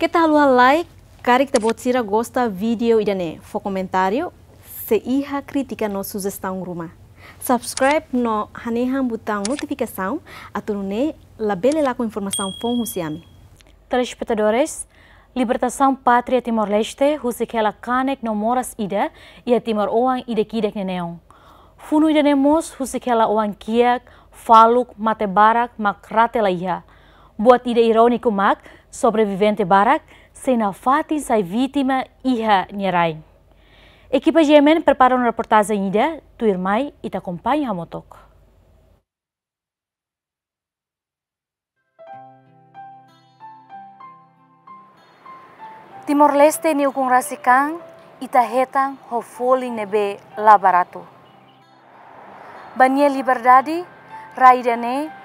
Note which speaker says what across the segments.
Speaker 1: Kita halua like, kari kita buat sira gosta video idane, for comentário, se iha crítica no sugestão rumah. Subscribe no haneham botão notificação, atau ne labele lá com informação fon husiami.
Speaker 2: Telespectadores, Libertação Pátria Timor-Leste, husikela kanek no moras ida, ia Timor oang ida kidek neneong. Funu ida nemos husikela oang kiak, faluk, mate barak, mak rate iha. Buat ida ironiku mak, sobrevivente barak, sena fatin sai vítima iha nyerai. Equipa GMN prepara uma reportagem ida, tu irmai e te acompanha a motok. Timor-Leste ni ukung rasikang ita hetang ho foli nebe la barato. Bania liberdade raidane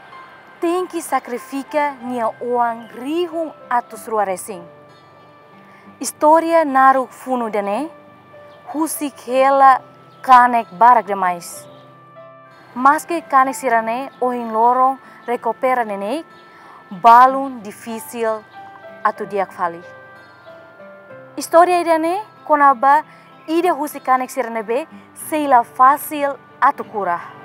Speaker 2: tem que sacrifica nia uang rihung atus ruaresing. História naru funu dane husik hela kanek barak demais. Maske kanek sirane ohin lorong recupera nenek balun difícil atu diak fali. História idane konaba ide husik kanek sirane be seila fácil atu kurah.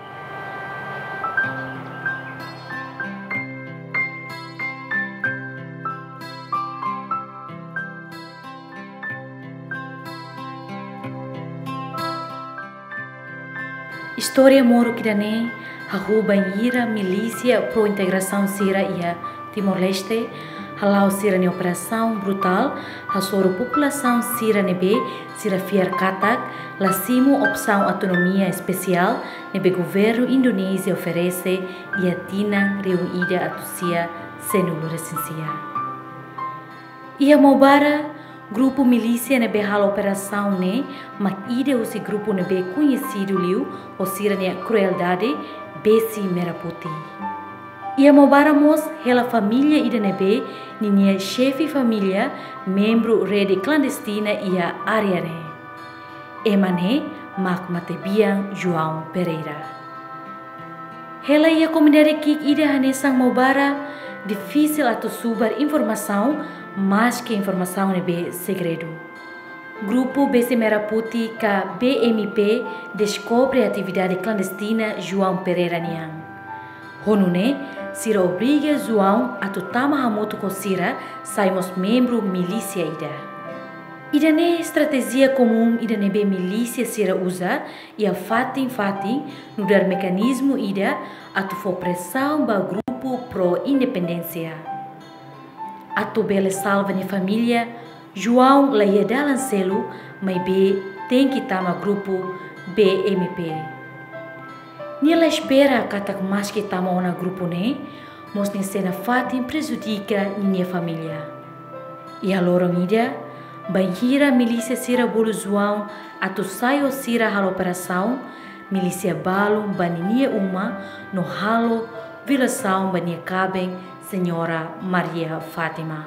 Speaker 2: História moro kidane hahu banhira milícia pro integração sira ia Timor-Leste halau sira ni operação brutal hasoro população sira nebe sira fiar katak lasimo opção autonomia especial nebe governo Indonésia oferece ia tinang riung ida atusia senulu resensia. Ia mobara grupo milícia nebe hal operação ne mak ide usi grupo nebe conhecido liu o sira ne crueldade besi merah putih. Ia mobaramos hela família ida nebe ninia chefe família membro rede clandestina ia ariare. Emane mak matebiang João Pereira. Hela ia komunidade kik ida hanesang mobara difícil atau subar informação mais que informação nebe segredo. Grupo BC Merah Putih ka BMP descobre atividade clandestina João Pereira niang. Honune, sira obriga João a tutama hamoto com sira saimos membro milícia ida. Ida ne estratégia comum ida nebe milícia sira usa ia fatin no dar mecanismo ida atu for pressão ba grupo pro independência. Atu bele salva ni família, João la ia dalan selu, mas be tem que tama grupo BMP. Nila espera katak mas que tama ona grupo ne, mos ni sena fatin prejudica minha família. E a lorong ida, banhira milícia sira bolo João, atu saio sira halo operação, milícia balum baninia uma, no halo vilação bania cabem, Senhora Maria Fátima.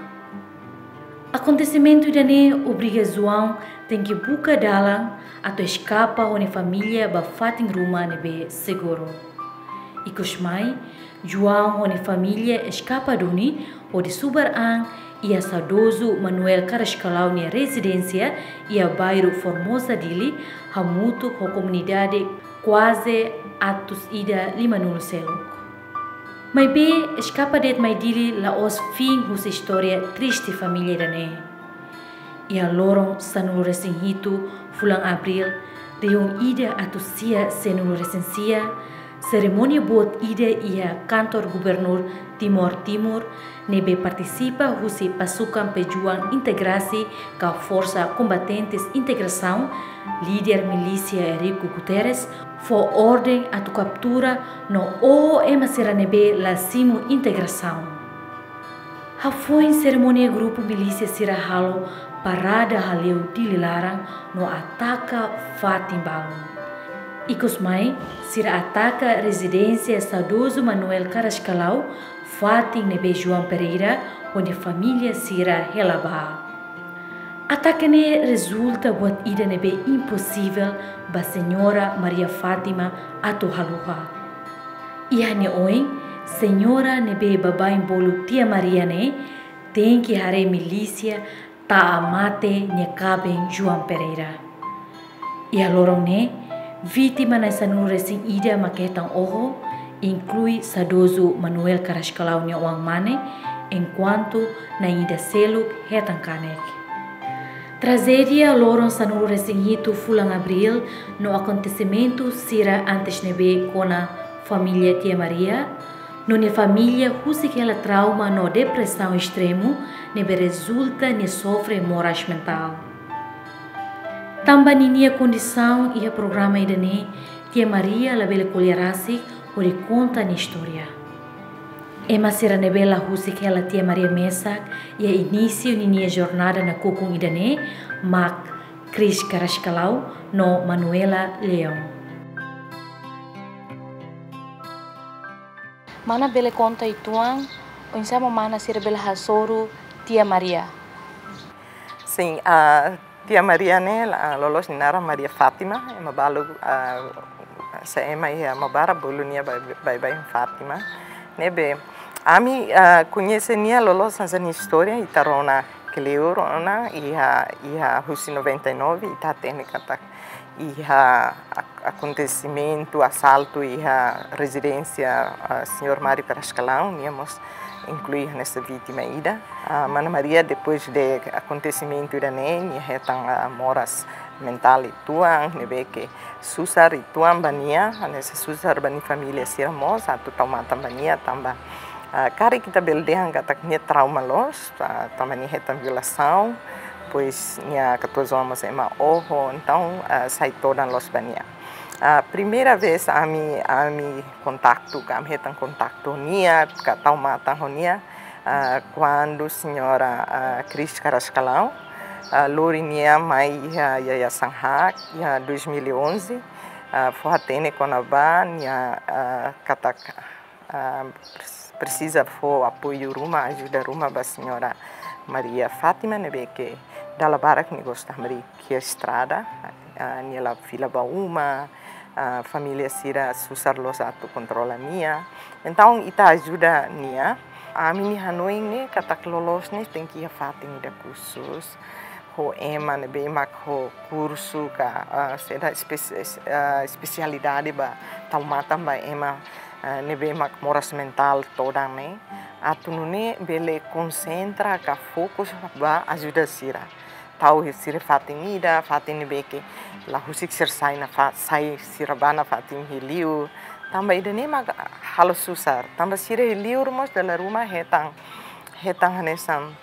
Speaker 2: Acontecimento idane obriga João tem que buka dalang atau escapa hone família ba fating rumah nebe seguro. Ikusmai, João hone família escapa duni o de subar ang ia saudoso Manuel Carrascalau nia residência ia bairro Formosa dili hamutu ho comunidade quase atus ida 50 seluk. Mas be escapa det mai dili la os fim hus história triste família dane. Ia lorong sanulu resing hitu fulang April riung ida atusia senulu resensia ceremonia buat ida ia kantor gubernur Timor nebe participa husi pasukan pejuang integrasi ka força combatentes integração líder milícia Enrico Guterres for ordem atu captura no OEM nebe la simu integração. Hafoin ceremonia grupo milícia sirahalo parada haleu dililarang no ataka Fatimbalo. Ikusmai sira ataka residência saudoso Manuel Carrascalau Fatim nebe João Pereira onde família sira helaba. Ataque ne resulta buat ida nebe impossível ba Senhora Maria Fátima atu haluha. Ia ne oing Senhora nebe babain bolu tia Maria ne tem que hare milícia ta amate nyekabeng João Pereira. E a lorong ne, vítima na sanure sing ida maketang oho, inclui sadoso Manuel Carrascalau nya uang mane, enquanto na ida seluk hetang kanek. Tragédia lorong sanure sing hitu fulang abril no acontecimento sira antes nebe kona família Tia Maria, no ne família husik ela trauma no depressão extremo, nebe resulta ne sofre moras mental. Tambah ninia condição e a programa idane, Tia Maria labele colherasik ori conta ni história. Ema sira nebela husik ela Tia Maria Mesak e a início ninia jornada na kukung idane, mak Cris Carrascalau no Manuela Leão. Mana bele conta ituang, onsama mana sira bele hasoro Tia Maria.
Speaker 3: Sim, Tia Maria ne lolos nara Maria Fátima, ema balu sa ema ia mabara bolunia bai Fátima. Nebe ami conhece nia lolos nessa história itarona Cleurona ia Rusi 99 ita técnica tá ia acontecimento assalto ia residência senhor Mário Carrascalau niamos incluir nessa vítima ida. Mana Maria depois de acontecimento da nem hetang moras mental ituang nebe que susar ituang bania nessa susar bani família siramos atu taumata bania tamba cara kita beldehan kataknya trauma los também hetang violação pois nia 14 anos ema oho então sai toda los bania. Primeira vez ami contato kami hetang contato nia katau mata honia quando senhora Cris Carrascalau lori nia mai ya sanghak ya 2011 foi atene konaba nia katak precisa for apoio rumah ajuda rumah ba senhora Maria Fátima nebe que dalla barak ni gostar mari que estrada nia la fila ba uma família sira susar los atu controla nia então ita ajuda nia ami ni Hanoi ne katak lolos ne tem que fatin da cursos ho ema nebe mak ho curso ka seda especialidade ba taumata ba ema nebe mak moras mental toda ne atunune bele concentra ka fokus ba ajuda sira tau sira fatin ida fatin nebe ke la husik sir sai na sai sirabana fatin hiliu tambah ida ne mak halus susar tambah sira hiliu rumos dala rumah hetang hanesam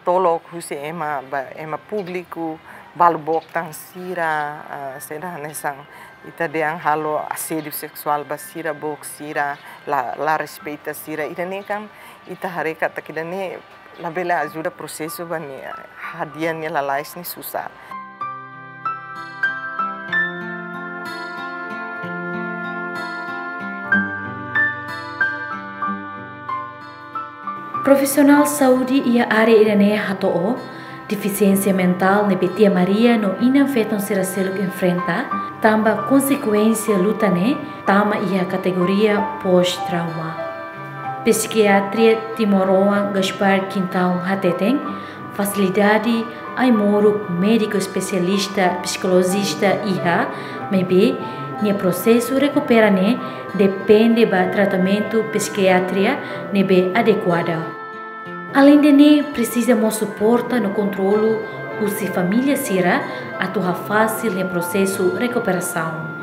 Speaker 3: tolok husi ema público balbok tang sira seda hanesang ita deang halo assédio sexual basira bok sira la respeita sira ida ne kan ita hareka takida ne la bela ajuda processo bani hadian la lais ni susar.
Speaker 2: Profissional saúde ia área irane hatoo, deficiência mental ne Tia Maria no inafetam sira selo que enfrenta, tamba consequência luta ne, tama ia categoria pós-trauma. Psiquiatria Timoroa Gaspar Quintão Hateteng, facilidade ai moro médico especialista psicologista iha, maybe nia processo recupera ne depende ba tratamento psiquiatria nebe adequada. Além de ne precisa mo suporta no controlo usi família sira atuha fácil no processo recuperação.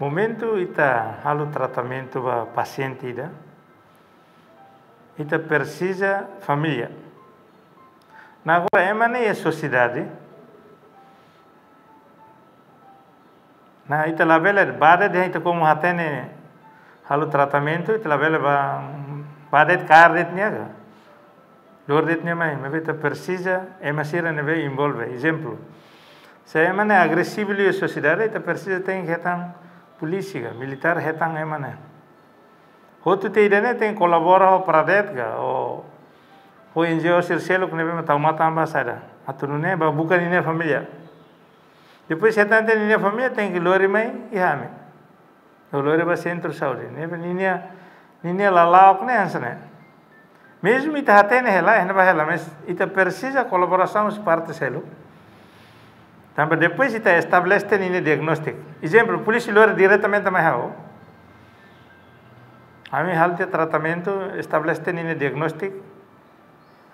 Speaker 4: Momento ita halu tratamento ba paciente ita precisa família. Na agora emane é sociedade. Na ita labela bade de ita como hatene halu tratamento ita labela bade cardet niaga. Dordet nia mai, me ita precisa emasira neve envolve. Exemplo. Se emane agressivo a sociedade ita precisa tem hetang polícia, militar hetang emane. Hotu te idane tem colabora ho pradetga o NGO sir seluk nebe matau matamba sada. Atunune ba bukan ini familia. Depois você tá entendendo a família tem que lori mai ihame. O lori ba centro saúde. Ninia lalau né ansane. Mesmo ita hatene hela, ena ba hela, mas ita precisa colaboração de parte selo. Também depois ita estabelece ninia diagnóstico. Exemplo, polícia lori diretamente mai hao. Ami hal de tratamento estabelece ninia diagnóstico.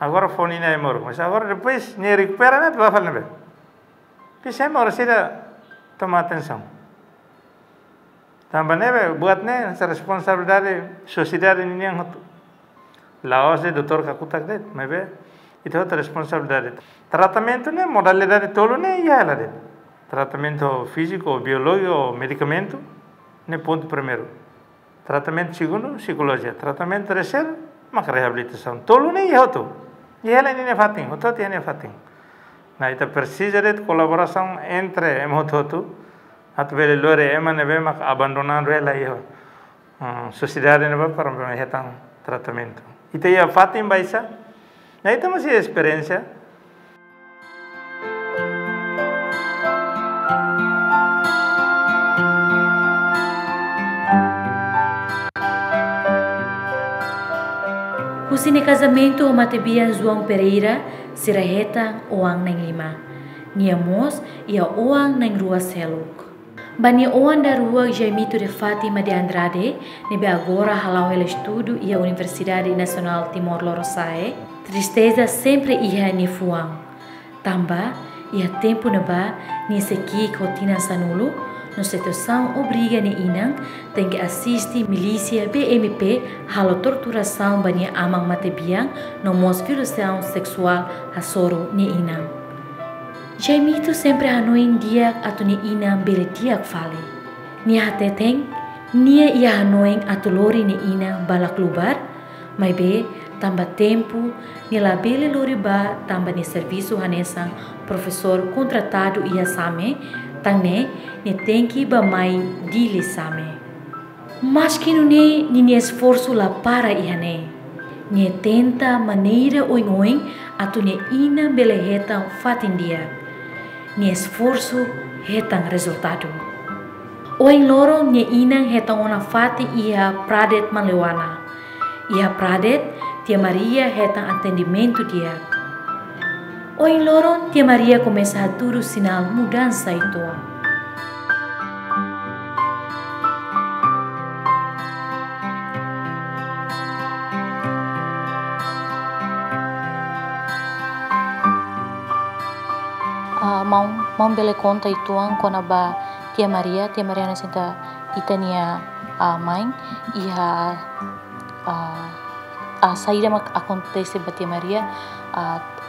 Speaker 4: Agora fone ninia morgo, mas agora depois ninia recupera né, vai falar né. Bisa mau sila toma atenção. Também né, buatnya essa responsabilidade sociedade ini yang itu. Laos de doutor kakutak det, mas itu outra responsabilidade. Tratamento né, modalidade tolo né, ia lá det. Tratamento físico, biológico, medicamento, né ponto primeiro. Tratamento segundo, psicologia. Tratamento terceiro, mak reabilitação. Tolo né, ia itu. Ia lá ini fating, itu dia ne fating. Nah, ita precisa de colaboração entre emototu, atau beli lore eman nebe mak abandonan rela iyo, sociedade nebe para mehetan tratamento. Ita ia fatim baisa, nah ita masih experiência.
Speaker 2: Husine casamento o Matebian João Pereira siraheta oang nang lima. Nia mos ia oang nang rua seluk. Bani oang da rua Jaimito de Fátima de Andrade nebe agora halau el estudo ia Universidade Nacional Timor-Leste. Tristeza sempre ia ni fuang. Tamba ia tempo neba ni seki rotina sanulo. No situação obriga ni inang tem que assistir milícia BMP halo torturação bani amang Matebiang no mos violação sexual hasoro ni inang. Jaimito sempre hanoin dia atau ni inang bele diak fale. Ni hateteng nia ia hanoin atau lori ni inang balak lubar, mai be tambah tempo ni la bele lori ba tambah ni serviço hanesang professor contratado ia same tangne ne tenki ba mai dili same. Mas que ne ni esforço la para ihane. Ne tenta maneira oing atu ne ina bele hetang fatin dia. Ne esforço hetang resultado. Oing loro ne inang hetang ona fati ia pradet malewana. Ia pradet tia Maria hetang atendimento dia. Oing loro tia Maria começa a turu sinal mudança itu. Mau bele conta ituang kona ba tia Maria na sinta itania mãe ia a saída mak acontece ba tia Maria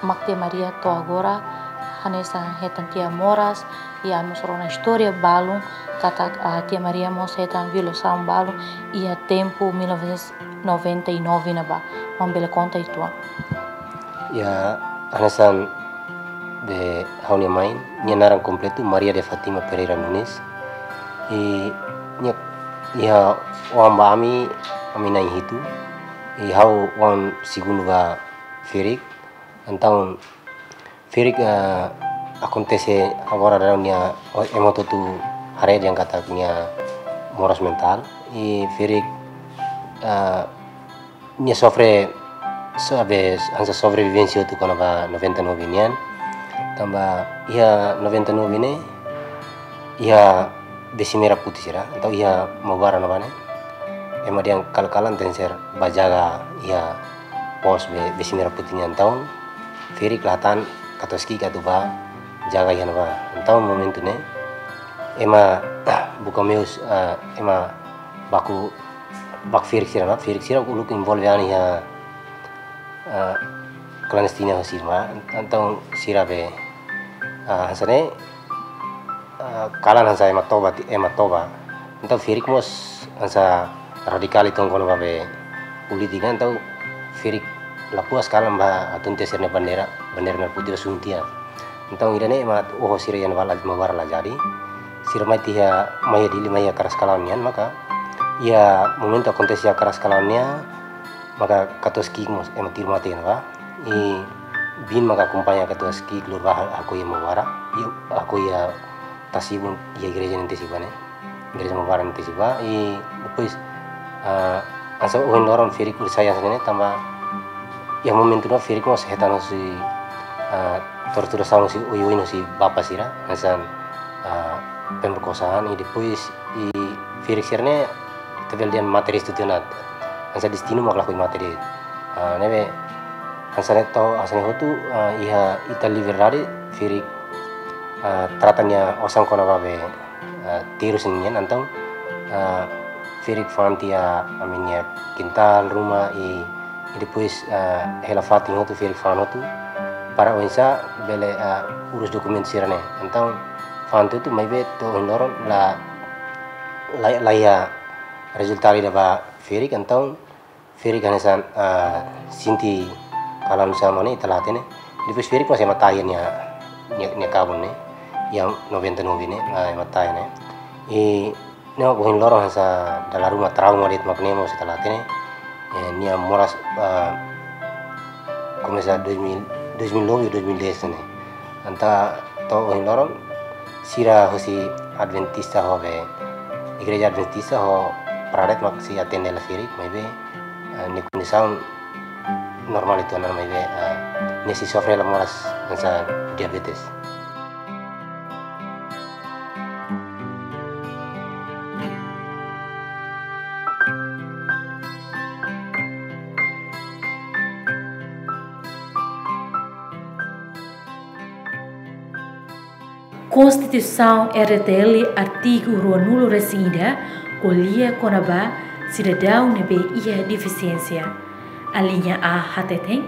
Speaker 2: mak tia Maria to agora hanesa hetan tia moras ia mostrona história balum kata tia Maria mos hetan violação balum ia tempo 1999 na ba mau bele conta ituang
Speaker 5: ya hanesan de Haunia Main, nia narang completo Maria de Fátima Pereira Nunes e nia wamba ami nai hitu e hau wan segundo va Ferik então Ferik acontece agora da nia emoto tu hare yang kata nia moras mental e Ferik nia sofre ansa sobrevivência tu quando va 99 nian tambah ia 99 ini ia besi merah putih sira atau ia mawara nabane ema dia kal-kalan tenser bajaga ia pos besi merah putihnya tahun Feri kelihatan katoski katu ba jaga ia naba tahun momentu ne ema buka meus ema bak Feri sira uluk involve ani ia clandestina hasirma antau sirabe hasane kalan hansa ematoba antau Ferik mos hansa radikal itu kono babe politika antau Ferik lapuas kalan ba atunte serne bandera putih suntia antau irane ema sira yan wala mawar la jadi sirma tia maya dili maya karas kalanian maka ia momento akontesi karas kalania maka katoski mos ematir mate ba bin maka kumpanya ketua ski keluar aku yang mawara aku ya Tasibun ia gereja nanti sih bane, gereja Mabara nanti sih ba, depois asa uin orang firik saya sebenarnya tambah yang momentumnya firik mas hetan si tortura sama si uin si bapak sira, asan pemerkosaan, depois firik sirne tevel dia materi studionat, asa destino mak lakui materi, nebe asa neto asa nehotu iha ita liberari firik tratanya osang kona babe tirus nian antong firik fantia aminya kintal rumah depois hela fating hotu firik fan hotu para onsa bele urus dokumen sirane antong fantu tu mai be to ondoron la ya resultari daba firik antong firik hanesan sinti kalan sama ni telatene depois firik masih matayanya nya kabun ne yang 99 ini matai ne ne bohin lorong sa dalam rumah trauma dit maknemo setelah ini nia moras komesa 2009 2010 ne anta to bohin lorong sira hosi adventista hobe igreja adventista ho pradet mak si atende la firik mai be ni kunisaun normal itu ana mai be ne si sofre la moras sa diabetes.
Speaker 2: Constituição RTL artigo ruanulo resinda colia conaba cidadão nebe ia deficiência. A linha A hateteng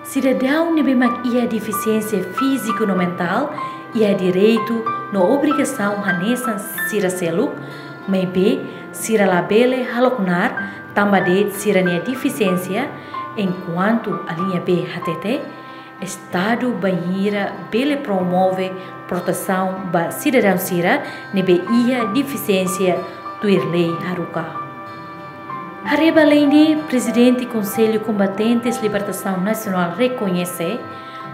Speaker 2: cidadão nebe mak ia deficiência físico no mental ia direito no obrigação hanesan sira seluk mai B sira labele haloknar tambade sira nia deficiência enquanto a linha B hatete Estado banheira bele promove proteção ba cidadão sira nebe ia deficiência tuirlei haruka. Hareba leine presidente Conselho Combatentes Libertação Nacional reconhece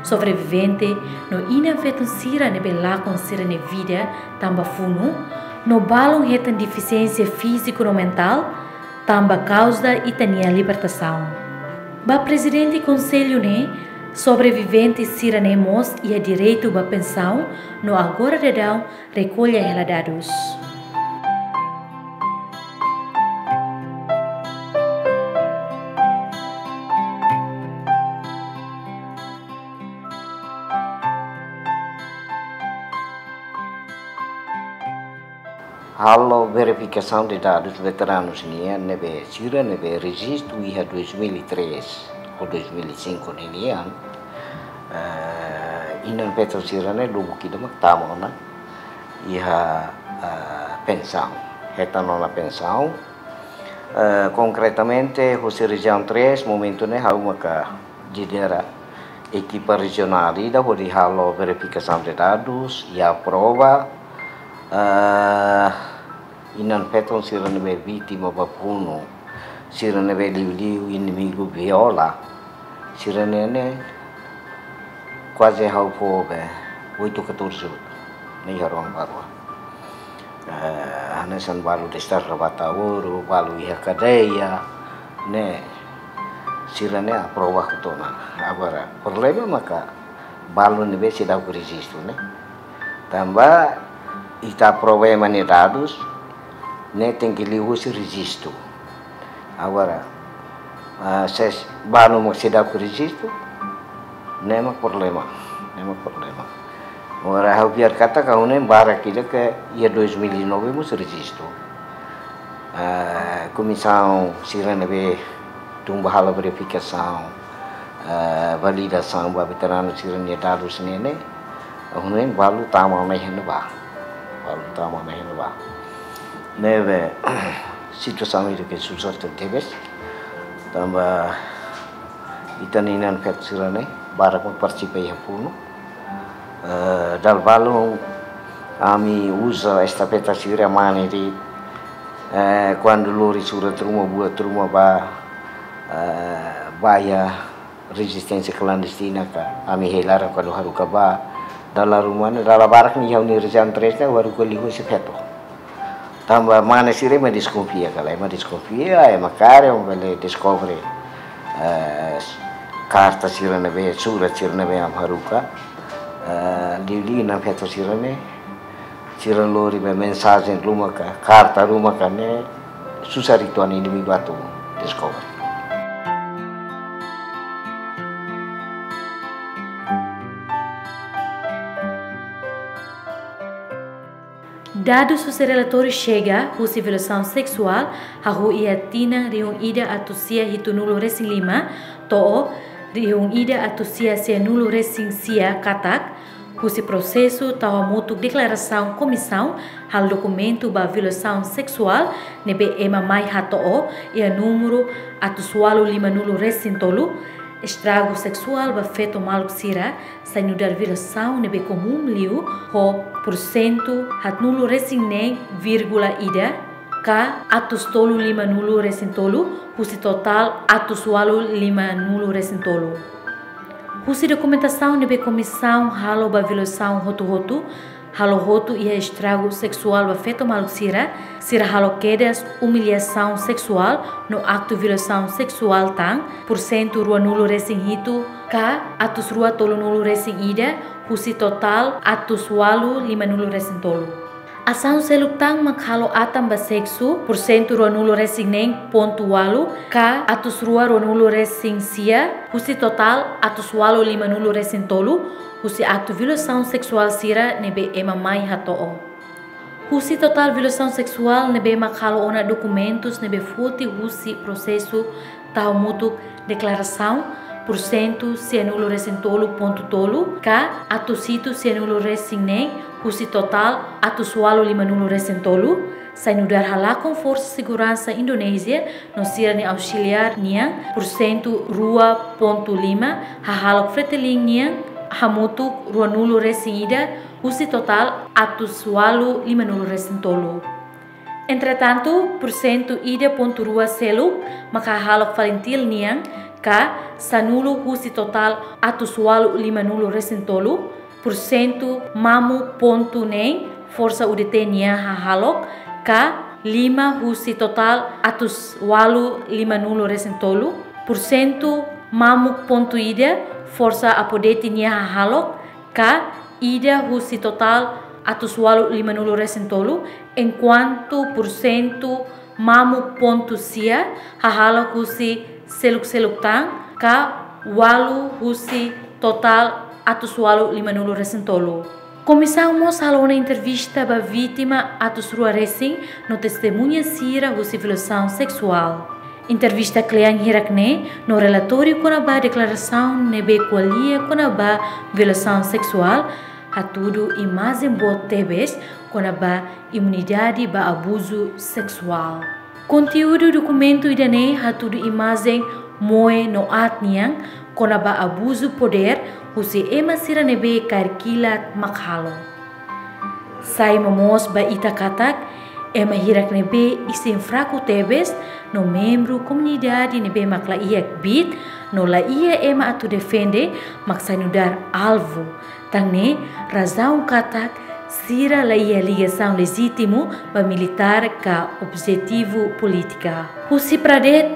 Speaker 2: sobrevivente no inafeton sira nebe lakon sira ne vida tamba funu no balon hetan deficiência físico no mental tamba causa itania libertação. Ba presidente Conselho ne sobreviventes siranemos e a direito a pensão no agora dedão recolha reladados.
Speaker 6: Halo verificação de dados veteranos nebe sira nebe registro iha 2003 ou 2005 ninian inan petro sirane lubu kida mak tamona iha pensão retanona pensão concretamente José Região 3 momento ne hau maka lidera equipa regional da hori halo verificação de dados e a prova inan petro sirane be vítima bapuno sirane be liu inimigo viola sirene quase hau pobe 8-14 ni harong baru hanesan balu destar rabata uru balu iha kadeya ne sirene aprova kutona agora problema maka balu nebe sidau registro ne tambah ita problema ne dados ne tem que liu si registro agora ses balu mo sidau registro nema problema ora hau biar kata kau ne bara kida ke ia 2009 mo registro comissão sirene be tumba hala verificação validação ba veterano sirene dados nene hunen balu tama mai henba neve situação itu ke susah tertebes tambah itaninan fet sirene barak participei puno dal balu ami usa estafeta sira mani di quando loro surat rumah buat rumah baya resistência clandestina ka ami helara quando haruka ba dalam rumahnya dalam barak nih yang nirjan tresnya baru kelihu si feto tambah mana sih remeh diskopia kalau emang diskopia emang karya boleh discovery karta sirene be surat sirene be am haruka di na feto sirene siran lori be mensagem rumah ka karta rumah kane susah rituan ini batu discovery.
Speaker 2: Dado os relatores chega a violação sexual, a ia tina riung ida atusia hitu nulo resing lima, to riung ida atusia se nulo resing sia katak, husi processo tahu mutu declaração comissão hal documento ba violação sexual nebe ema mai hato ia número atusualo lima nulo resing tolu. Estrago sexual ba feto maluk sira sa nudar violação nebe comum liu ho porcento hat nulo resing neng vírgula ida ka atus tolu lima nulo resing tolu husi total atus walu lima nulo resing tolu. Husi documentação nebe comissão halo ba violação hotu halo hotu ia estrago sexual ba feto maluk sira halo quedas humilhação sexual no acto violação sexual tang porcento rua nulo resing hitu ka atus rua tolu nulo resing ida husi total atus walu lima nulo resing tolu. Asang seluk tang makhalo atam ba sexu porcento rua nulo resing neng pontu walu ka atus rua nulo resing sia husi total atus walu lima nulo resing tolu husi acto violação sexual sira nebe ema mai hato. Husi total violação sexual nebe makhalo ona documentos nebe futi husi processo tahu mutu declaração porcento se nulo resing tolu ponto tolu ka atus situ se nulo resing neng husi total atus walu lima nulo resing tolu sai nudar halakon força segurança Indonésia no sira ni auxiliar niang porcento rua ponto lima hahalok freteling niang hamutu rua nulo resing ida husi total atus walu lima nulo resing tolu. Entretanto, porcento ida ponto rua seluk maka halok valentil niang ka sanulo husi total atus walu lima nulo resing tolu porcento mamu ponto neng força UDT niang hahalok ka lima husi total atus walu lima nulo resing tolu porcento mamu ponto ida força apodeti nia halok ka ida husi total atus walu lima nulo resing tolu enquanto porcento mamu ponto sia hahalok husi seluk tang ka walu husi total atus walu lima nulo resing tolu. Comissão mos halona entrevista ba vítima atus rua resing no testemunha sira husi violação sexual. Entrevista kleang hirakne no relatório konaba declaração nebe qualia konaba violação sexual hatudo imagem bot tebes konaba imunidade ba abuso sexual. Conteúdo documento idane hatudo imagem moe no atniang konaba abuso poder husi ema sira nebe karkilat makhalo. Sai mamos ba ita katak ema hirak nebe isim fraco tebes no membro comunidade nebe makla iak bit no la ia ema atu defende maksanudar alvo tangne razão katak sira la ia ligação legítimo ba militar ka objetivo política. Husi pradet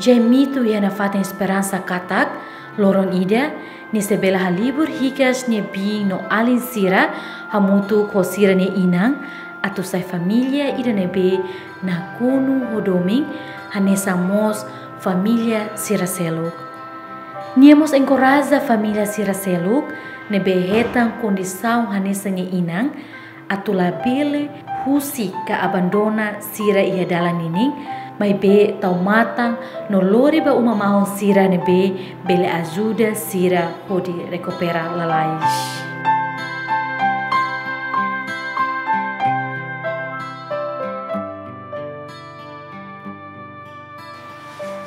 Speaker 2: jemito ia na fata esperança katak lorong ida ni sebela halibur hikas ne bi no alin sira hamutu ko sira ne inang atau sai família ida nebe na kunu hodoming hanesa mos família Siraseluk. Niamos encoraja família Siraseluk nebe hetang condição hanesa nge inang atau labele husi ka abandona sira ia dalan nining mai be tau matang no lori ba uma mahon sira nebe bele ajuda sira pode recupera lalais.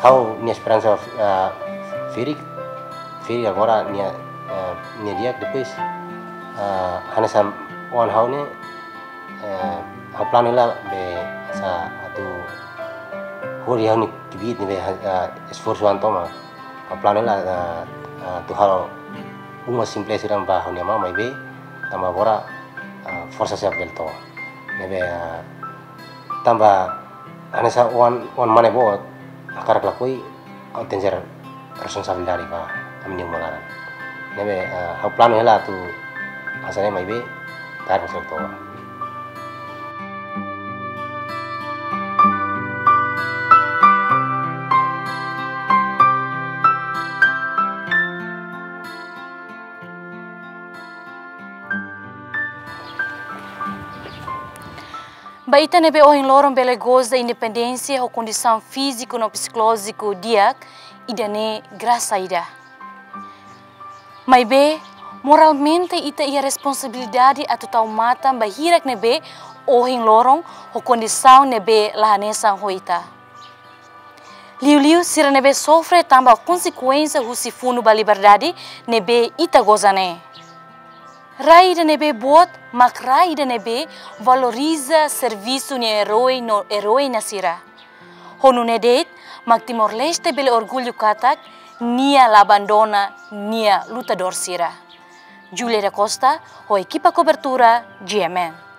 Speaker 5: How minha esperança Firik agora minha dia depois hanasam on how ne how plano lá be sa atu hori how ni kibit ni be esforço antoma how plano lá tu halo uma simples iram ba how ni mama be tambah bora força siap gelto nebe tambah anesa wan mane bot akar lakoi autenjer responsabilidade pa kami malaran nebe ha plano hela tu asane mai be tar masuk to.
Speaker 2: Baita nebe ohin lorong bele goza independência ou condição físico no psicológico diak idane graça ida. Mas be moralmente ita ia responsabilidade atau tau mata bahirak nebe ohin lorong ou condição nebe lahanesan hoita. Liu sira nebe sofre tambah consequência husifuno ba liberdade nebe ita gozane. Rai da nebe bot, mak rai da nebe valoriza serviço ni herói na sira. Honu nedet, mak Timor-Leste bele orgulho katak, nia la abandona, nia lutador sira. Julia da Costa, ho equipa cobertura, GMN.